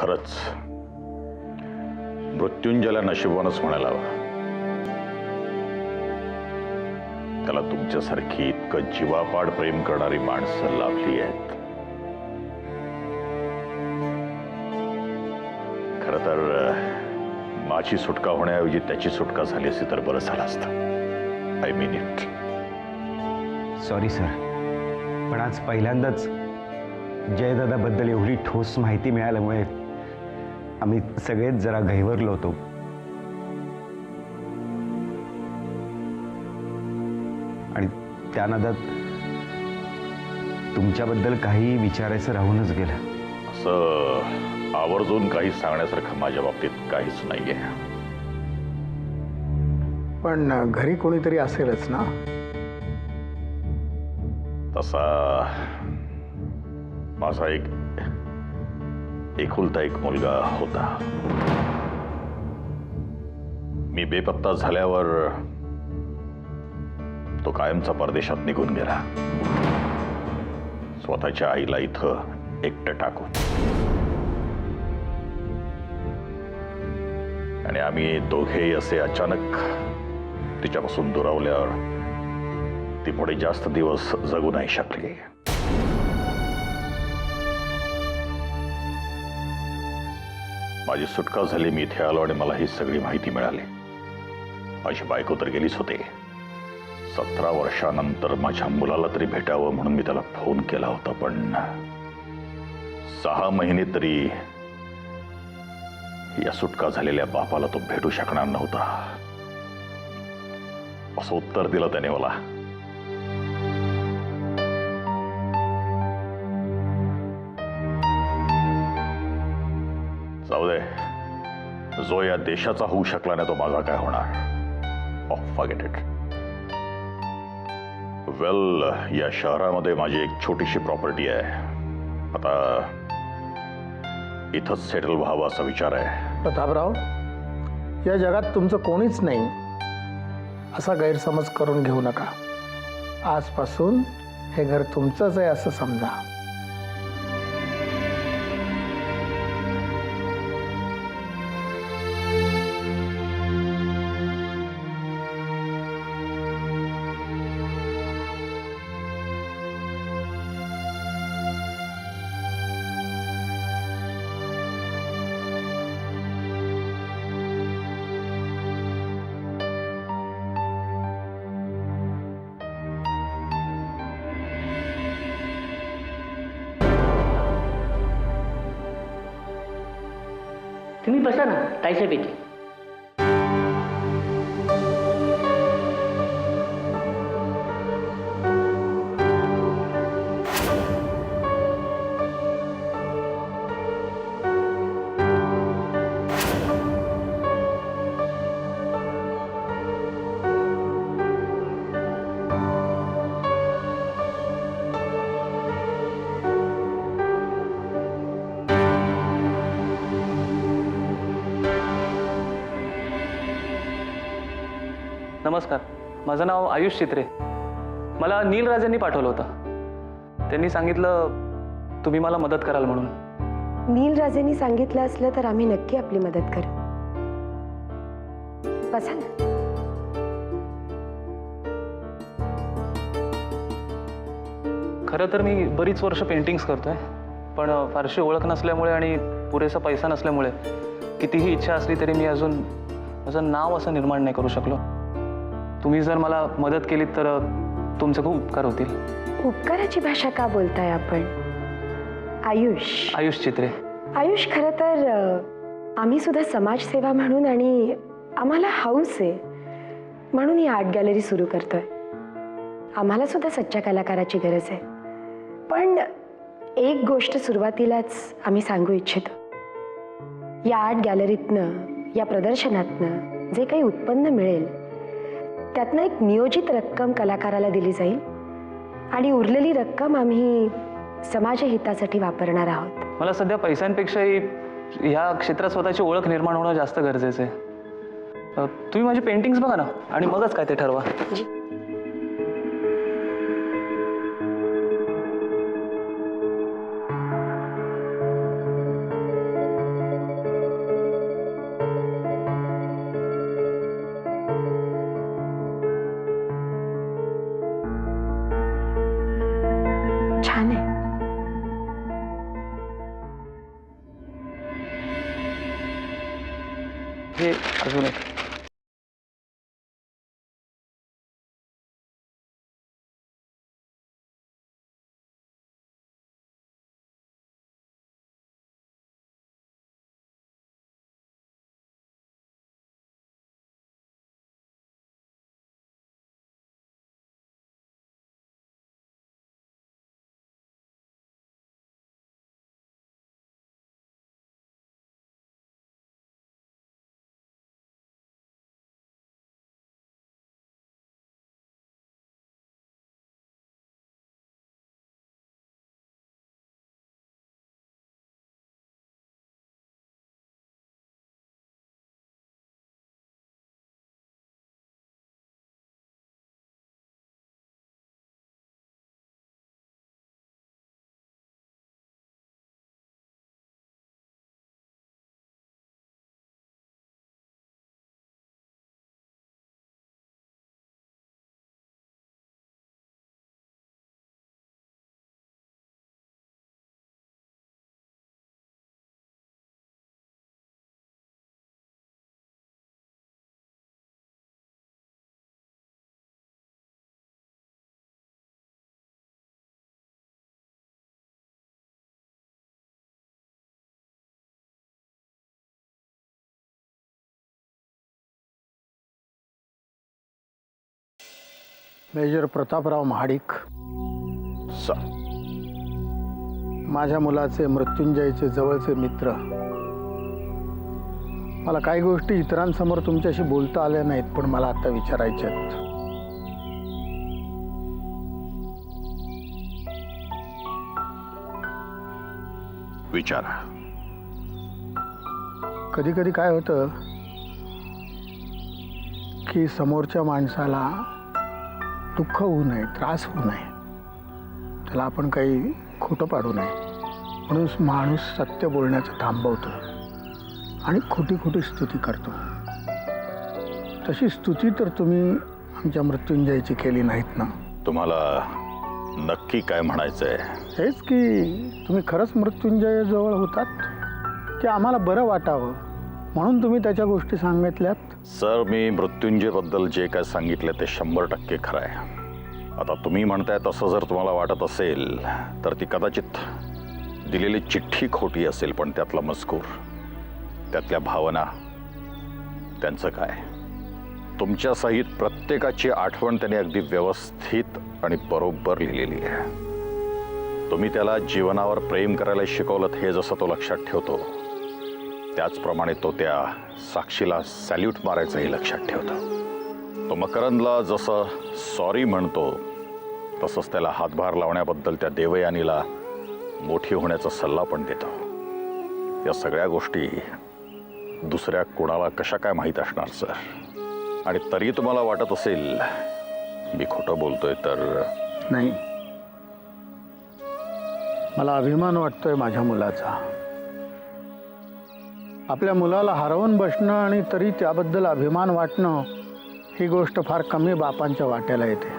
खरंच मृत्युंजयला नशिबवानच म्हणायला हवं. त्याला तुमच्यासारखी इतकं जीवापाड प्रेम करणारी माणसं लाभली आहेत. खरं तर माझी सुटका होण्याऐवजी त्याची सुटका झाली असती तर बरं झालं असतं. I mean it. Sorry sir, पण आज पहिल्यांदाच जयदादाबद्दल एवढी ठोस माहिती मिळाल्यामुळे आम्ही सगळेच जरा गहिवरलो होतो. आणि त्या नादात तुमच्याबद्दल काही विचारायचं राहूनच गेलं. असं आवर्जून काही सांगण्यासारखं माझ्या बाबतीत काहीच नाहीये. पण घरी कोणीतरी असेलच ना? तसा माझा एकुलता एक मुलगा होता. मी बेपत्ता झाल्यावर तो कायमचा परदेशात निघून गेला, स्वतःच्या आईला इथं एकटं टाकून. आणि आम्ही दोघेही असे अचानक तिच्यापासून दुरावल्यावर ती पुढे जास्त दिवस जगू नाही शकली. माझी सुटका झाली, मी इथे आलो आणि मला ही सगळी माहिती मिळाली. माझी बायको तर गेलीच होते. 17 वर्षानंतर माझ्या मुलाला तरी भेटावं म्हणून मी त्याला फोन केला होता, पण 6 महिने तरी या सुटका झालेल्या बापाला तो भेटू शकणार नव्हता असं उत्तर दिलं त्याने मला. जाऊ दे, जो या देशाचा होऊ शकला नाही तो माझा काय होणार. Forget it. वेल, या शहरामध्ये माझी एक छोटीशी प्रॉपर्टी आहे. आता इथंच सेटल व्हावं असा विचार आहे. प्रतापराव, या जगात तुमचं कोणीच नाही असा गैरसमज करून घेऊ नका. आजपासून हे घर तुमचंच आहे असं समजा. तुम्ही बसा ना, ताईसाहेब येते. नमस्कार, माझं नाव आयुष चित्रे. मला नीलराजांनी पाठवलं होतं. त्यांनी सांगितलं तुम्ही मला मदत कराल म्हणून. नीलराजेंनी सांगितलं असलं तर आम्ही नक्की आपली मदत करू. बसा ना. खरं तर मी बरीच वर्ष पेंटिंग्स करतोय, पण फारशी ओळख नसल्यामुळे आणि पुरेसा पैसा नसल्यामुळे कितीही इच्छा असली तरी मी अजून माझं नाव असं निर्माण नाही करू शकलो. तुम्ही जर मला मदत केलीत तर तुमचे खूप उपकार होतील. उपकाराची भाषा का बोलताय आपण? आयुष चित्रे. आयुष, खरं तर आम्ही सुद्धा समाजसेवा म्हणून आणि आम्हाला हाऊस आहे म्हणून ही आर्ट गॅलरी सुरू करतोय. आम्हाला सुद्धा सच्च्या कलाकाराची गरज आहे. पण एक गोष्ट सुरुवातीलाच आम्ही सांगू इच्छितो. या आर्ट गॅलरीतनं, या प्रदर्शनातनं जे काही उत्पन्न मिळेल त्यातनं एक नियोजित रक्कम कलाकाराला दिली जाईल आणि उरलेली रक्कम आम्ही समाजहितासाठी वापरणार आहोत. मला सध्या पैशांपेक्षाही ह्या क्षेत्रात स्वतःची ओळख निर्माण होणं जास्त गरजेचं आहे. तुम्ही माझी पेंटिंग्स बघा ना आणि मगच काय ते ठरवा. हे अजून एक. Major Prataprao Mahadik, sir. माझ्या मुलाचे मृत्युंजयचे जवळचे मित्र. मला काही गोष्टी इतरांसमोर तुमच्याशी बोलता आल्या नाहीत, पण मला आता विचारायच्या आहेत. विचारा. कधी कधी काय होतं की समोरच्या माणसाला दुःख होऊ नये, त्रास होऊ नये, त्याला आपण काही खोटं पाडू नये म्हणून माणूस सत्य बोलण्याचं थांबवतो आणि खोटी खोटी स्तुती करतो. तशी स्तुती तर तुम्ही आमच्या मृत्युंजयची केली नाहीत ना. तुम्हाला नक्की काय म्हणायचंय? हेच की तुम्ही खरंच मृत्युंजय जवळ होतात की आम्हाला बरं वाटावं म्हणून तुम्ही त्याच्या गोष्टी सांगितल्यात? सर, मी मृत्युंजयबद्दल जे काय सांगितलं ते 100% खरं आहे. आता तुम्ही म्हणताय तसं जर तुम्हाला वाटत असेल तर ती कदाचित दिलेली चिठ्ठी खोटी असेल, पण त्यातला मजकूर, त्यातल्या भावना, त्यांचं काय, तुमच्या सहित प्रत्येकाची आठवण त्याने अगदी व्यवस्थित आणि बरोबर लिहिलेली आहे. तुम्ही त्याला जीवनावर प्रेम करायला शिकवलं हे जसं तो लक्षात ठेवतो, त्याचप्रमाणे तो त्या साक्षीला सॅल्यूट मारायचंही लक्षात ठेवतो. तो मकरंदला जसं सॉरी म्हणतो तसंच त्याला हातभार लावण्याबद्दल त्या देवयानीला मोठी होण्याचा सल्ला पण देतो. या सगळ्या गोष्टी दुसऱ्या कोणाला कशा काय माहीत असणार सर? आणि तरी तुम्हाला वाटत असेल मी खोटं बोलतोय तर? नाही, मला अभिमान वाटतोय माझ्या मुलाचा. आपल्या मुलाला हरवून बसणं आणि तरी त्याबद्दल अभिमान वाटणं ही गोष्ट फार कमी बापांच्या वाट्याला येते.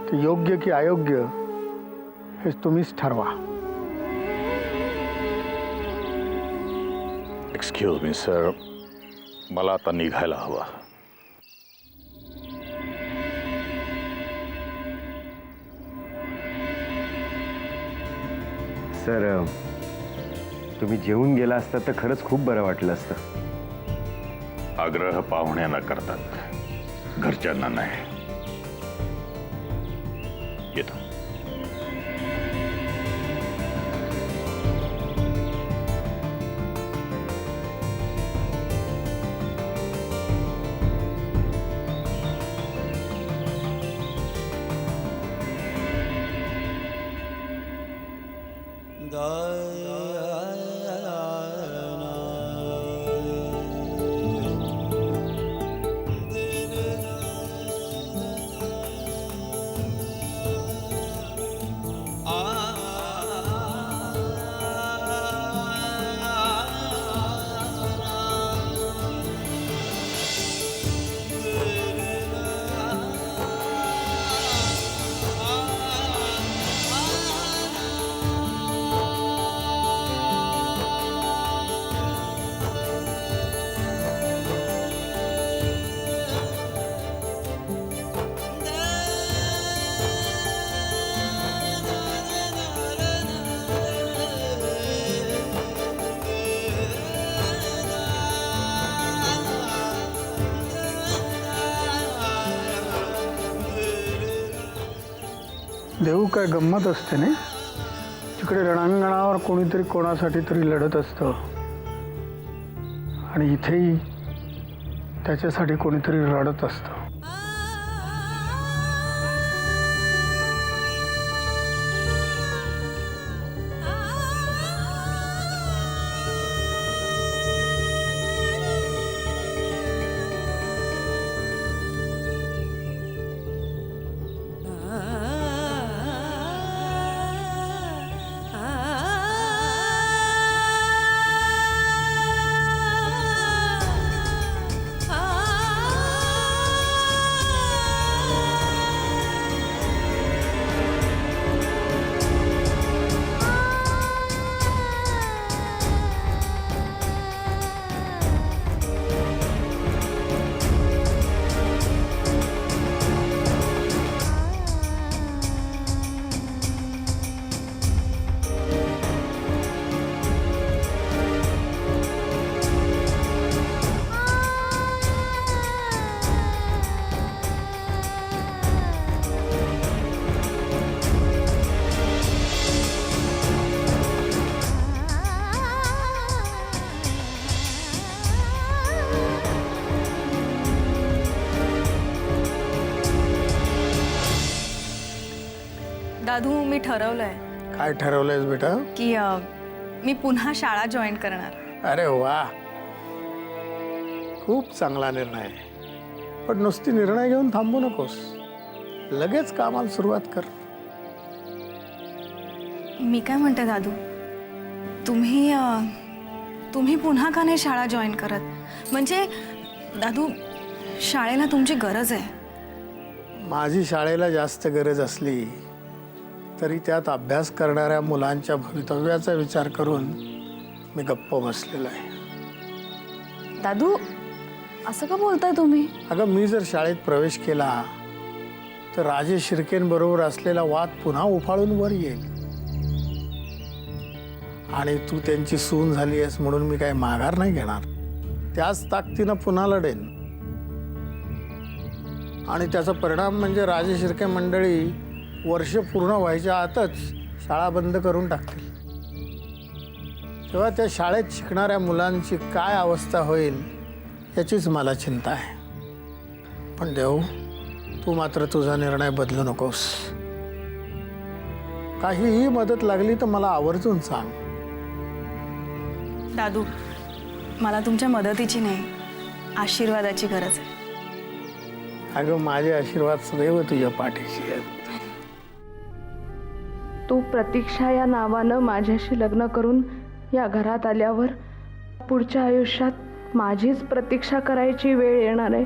ते योग्य की अयोग्य हे तुम्हीच ठरवा. एक्सक्यूज मी सर, मला आता निघायला हवं. सर, तुम्ही जेवून गेला असता तर खरंच खूप बरं वाटलं असतं. आग्रह पाहुण्यांना करतात, घरच्यांना नाही. येतो. देऊ काय गंमत असते नाही. तिकडे रणांगणावर कोणीतरी कोणासाठी तरी लढत असतं आणि इथेही त्याच्यासाठी कोणीतरी रडत असतं. दादू, मी ठरवलंय काय ठरवलंयस बेटा? की मी पुन्हा शाळा जॉईन करणार. अरे वा, खूप चांगला निर्णय आहे. पण नुसती निर्णय घेऊन थांबू नकोस, लगेच कामाला सुरुवात कर. मी काय म्हणते दादू, तुम्ही पुन्हा का नाही शाळा जॉईन करत? म्हणजे दादू, शाळेला तुमची गरज आहे. माझी शाळेला जास्त गरज असली तरी त्यात अभ्यास करणाऱ्या मुलांच्या भवितव्याचा विचार करून मी गप्प बसलेलो आहे. दादू, असं का बोलताय तुम्ही? अगं, मी जर शाळेत प्रवेश केला तर राजेश शिर्केंबरोबर असलेला वाद पुन्हा उफाळून वर येईल. आणि तू त्यांची सून झाली आहेस म्हणून मी काही माघार नाही घेणार. त्याच ताकदीनं पुन्हा लढेन. आणि त्याचा परिणाम म्हणजे राजेश शिर्के मंडळी वर्ष पूर्ण व्हायच्या आतच शाळा बंद करून टाकतील. तेव्हा त्या शाळेत शिकणाऱ्या मुलांची काय अवस्था होईल याचीच मला चिंता आहे. पण देव, तू मात्र तुझा निर्णय बदलू नकोस. काहीही मदत लागली तर मला आवर्जून सांग. दादू, मला तुमच्या मदतीची नाही, आशीर्वादाची गरज आहे. अगं, माझे आशीर्वाद सदैव तुझ्या पाठीशी आहेत. तू प्रतीक्षा या नावानं माझ्याशी लग्न करून या घरात आल्यावर पुढच्या आयुष्यात माझीच प्रतीक्षा करायची वेळ येणार आहे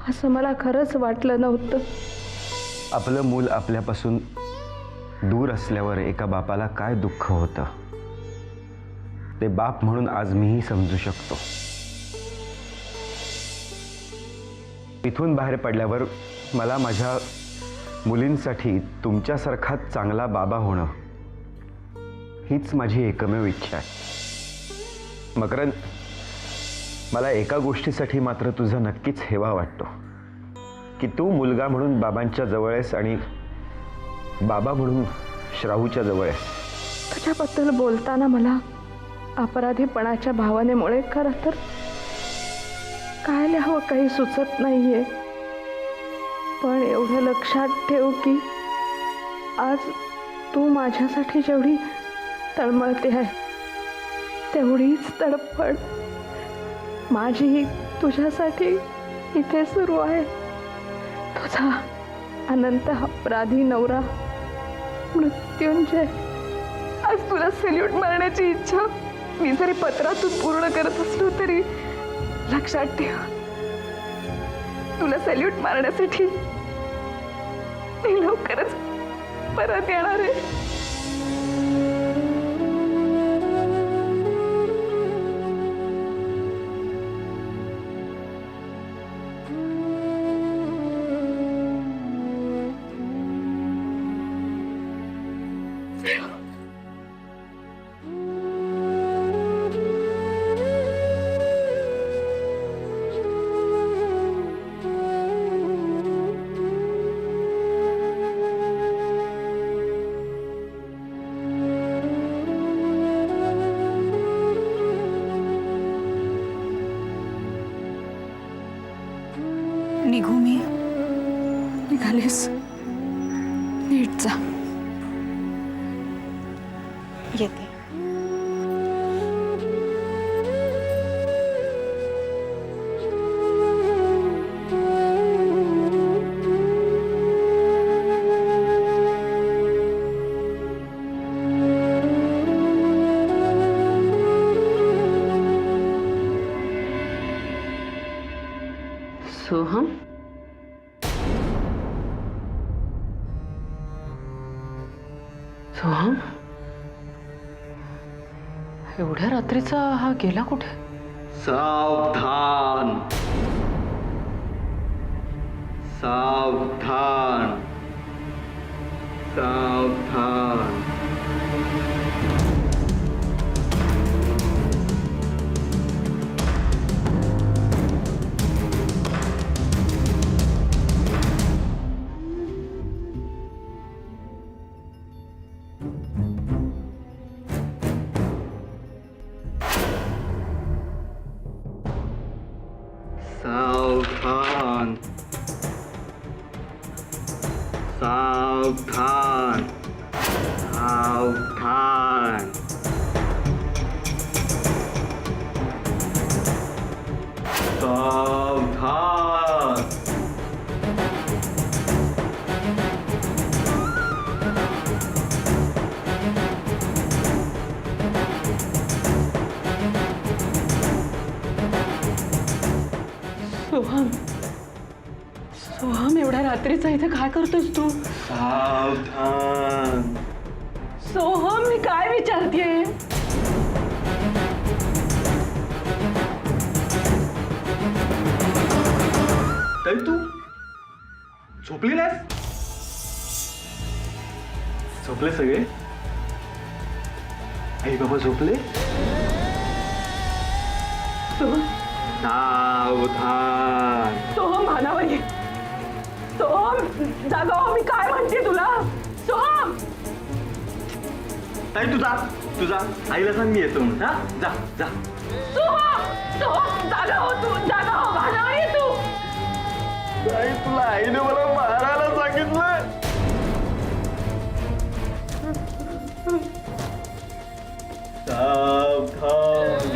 असं मला खरंच वाटलं नव्हतं. आपलं मूल आपल्यापासून दूर असल्यावर एका बापाला काय दुःख होतं ते बाप म्हणून आज मीही समजू शकतो. इथून बाहेर पडल्यावर मला माझ्या मुलींसाठी तुमच्यासारखा चांगला बाबा होणं हीच माझी एकमेव इच्छा आहे. मकरंद, मला एका गोष्टीसाठी मात्र तुझा नक्कीच हेवा वाटतो की तू मुलगा म्हणून बाबांच्या जवळ आहेस आणि बाबा म्हणून श्रावूच्या जवळ आहेस. तुझ्याबद्दल बोलताना मला अपराधीपणाच्या भावनेमुळे खरं तर काय लिहावं काही सुचत नाहीये. पण एवढं लक्षात ठेव की आज तू माझ्यासाठी जेवढी तळमळते आहे तेवढीच तडफड माझीही तुझ्यासाठी इथे सुरू आहे. तुझा अनंत अपराधी नवरा मृत्युंजय. आज तुला सल्यूट मारण्याची इच्छा मी जरी पत्रातून पूर्ण करत असलो तरी लक्षात ठेव, तुला सल्यूट मारण्यासाठी मी लवकरच परत येणार आहे. निघू मी? निघालीस? नीट जा. येते. सोहम, सोहम, एवढ्या रात्रीचा हा गेला कुठे? सावधान, सावधान, सावधान. सावधान, सावधान, सावधान. सावधान. सोहम, सोहम, एवढ्या रात्रीचा इथे काय करतोस तू? सावधान. सोहम, मी काय विचारतेय? ताई तू झोपली नाहीस? झोपले सगळे? आई बाबा झोपले? सोहम, सावधान. सोहम, भानावर ये. सोहम, जागा हो, मी काय म्हणते तुला? सोहम, ताई तू जा आईला सांग मी येतो म्हणून. हा जा जा. सोहम, सोहम, जागा हो तू, जागा हो, भानावर ये तू. ताई तुला आईने मला मारायला सांगितलं. सावधान.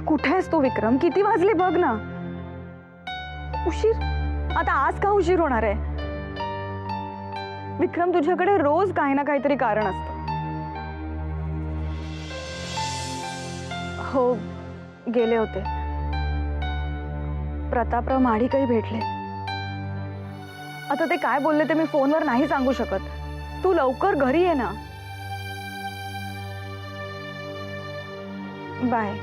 कुठे आहेस तू विक्रम? किती वाजले बघ ना. उशीर? आता आज का उशीर होणार आहे? विक्रम, तुझ्याकडे रोज काही ना काहीतरी कारण असतं. हो, गेले होते. प्रतापराव महाडिकही भेटले. आता ते काय बोलले ते मी फोनवर नाही सांगू शकत. तू लवकर घरी ये ना. बाय.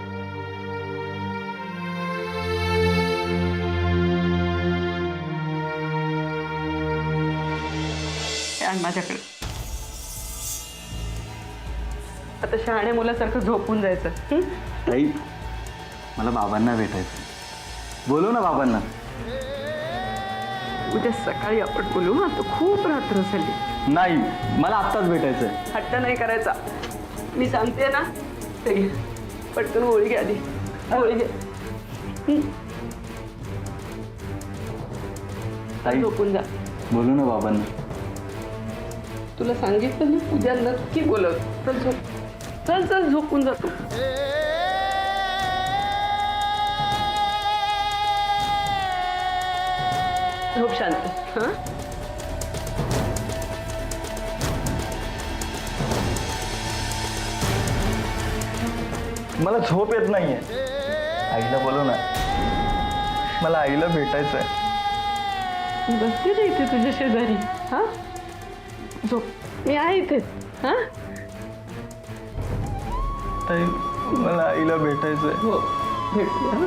आण माझ्याकडे. आता शहाण्या मुलासारखं झोपून जायचं. ताई मला बाबांना भेटायचं. बोलव ना बाबांना. उद्या सकाळी आपण बोलू. ना तो खूप रात्र झाली. नाही, मला आत्ताच भेटायचंय. हट्ट नाही करायचा. मी सांगते ना. ते घे. पटकन गोळी घ्या आधी. गोळी घे. ताई झोपून जा. बोलू ना बाबांना. तुला सांगितलं ना, उद्या नक्की बोलव. चल झोप. चल चल, झोपून जा तू. झोप शांत. हा, मला झोप येत नाहीये. आईला बोलव ना. मला आईला भेटायचंय. बसते ना इथे तुझ्या शेजारी. हा, झोप. मी आहे इथे. हा, ताई मला आईला भेटायचंय. हो, भेटूया. हा?